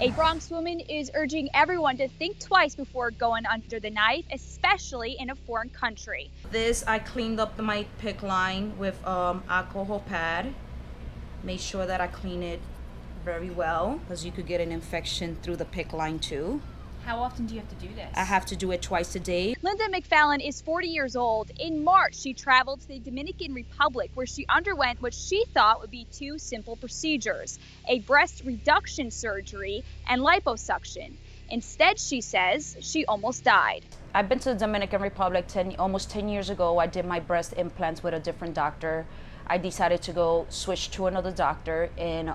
A Bronx woman is urging everyone to think twice before going under the knife, especially in a foreign country. I cleaned up my PICC line with alcohol pad. Made sure that I clean it very well because you could get an infection through the PICC line too. How often do you have to do this? I have to do it twice a day. Linda McFaline is 40 years old. In March, she traveled to the Dominican Republic where she underwent what she thought would be two simple procedures, a breast reduction surgery and liposuction. Instead, she says, she almost died. I've been to the Dominican Republic almost 10 years ago. I did my breast implants with a different doctor. I decided to go switch to another doctor, and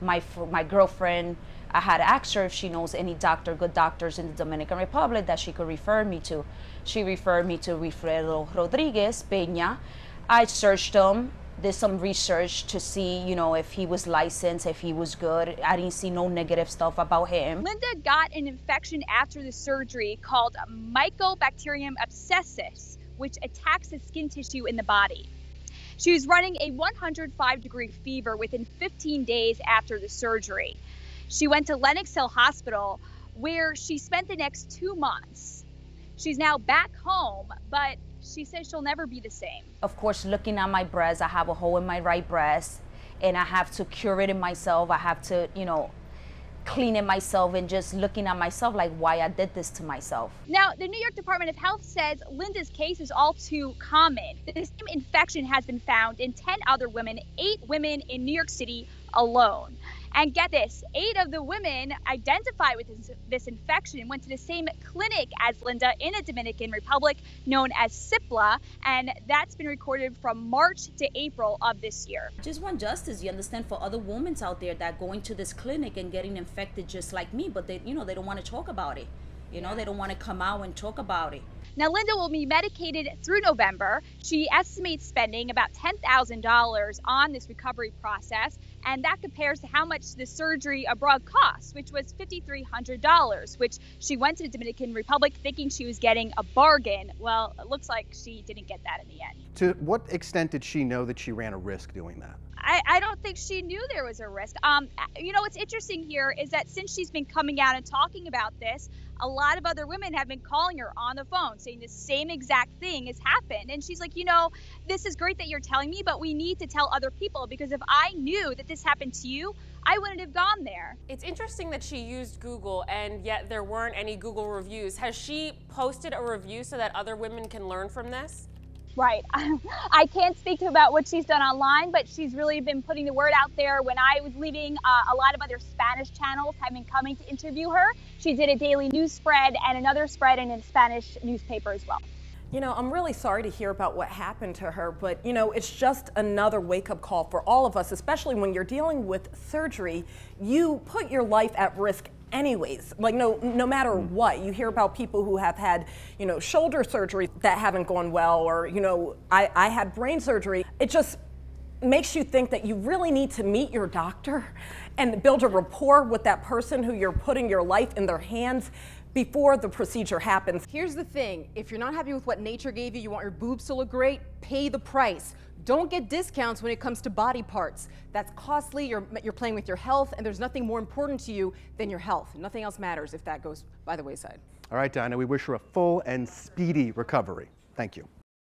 my girlfriend, I had asked her if she knows any good doctors in the Dominican Republic that she could refer me to. She referred me to Wilfredo Rodriguez Peña. I searched him, did some research to see, if he was licensed, if he was good. I didn't see no negative stuff about him. Linda got an infection after the surgery called mycobacterium abscessus, which attacks the skin tissue in the body. She was running a 105-degree fever within 15 days after the surgery. She went to Lenox Hill Hospital, where she spent the next 2 months. She's now back home, but she says she'll never be the same. Of course, looking at my breast, I have a hole in my right breast, and I have to cure it in myself. I have to, clean it myself, and just looking at myself like why I did this to myself. Now, the New York Department of Health says Linda's case is all too common. The same infection has been found in 10 other women, 8 women in New York City alone. And get this, 8 of the women identified with this infection and went to the same clinic as Linda in the Dominican Republic, known as CIPLA, and that's been recorded from March to April of this year. Just want justice, you understand, for other women out there that going to this clinic and getting infected just like me, but they, they don't want to talk about it. They don't want to come out and talk about it. Now, Linda will be medicated through November. She estimates spending about $10,000 on this recovery process, and that compares to how much the surgery abroad costs, which was $5,300, which she went to the Dominican Republic thinking she was getting a bargain. Well, it looks like she didn't get that in the end. To what extent did she know that she ran a risk doing that? I don't think she knew there was a risk. What's interesting here is that since she's been coming out and talking about this, a lot of other women have been calling her on the phone saying the same exact thing has happened. And she's like, this is great that you're telling me, but we need to tell other people, because if I knew that this happened to you, I wouldn't have gone there. It's interesting that she used Google and yet there weren't any Google reviews. Has she posted a review so that other women can learn from this? Right. I can't speak to about what she's done online, but she's really been putting the word out there. When I was leaving, a lot of other Spanish channels have been coming to interview her. She did a daily news spread and another spread in a Spanish newspaper as well. I'm really sorry to hear about what happened to her, but it's just another wake-up call for all of us, especially when you're dealing with surgery. You put your life at risk anyways, no matter what. You hear about people who have had, shoulder surgery that haven't gone well, or, I had brain surgery. It just makes you think that you really need to meet your doctor and build a rapport with that person who you're putting your life in their hands before the procedure happens. Here's the thing, if you're not happy with what nature gave you, you want your boobs to look great, pay the price. Don't get discounts when it comes to body parts. That's costly, you're playing with your health, and there's nothing more important to you than your health. Nothing else matters if that goes by the wayside. All right, Dinah, we wish her a full and speedy recovery. Thank you.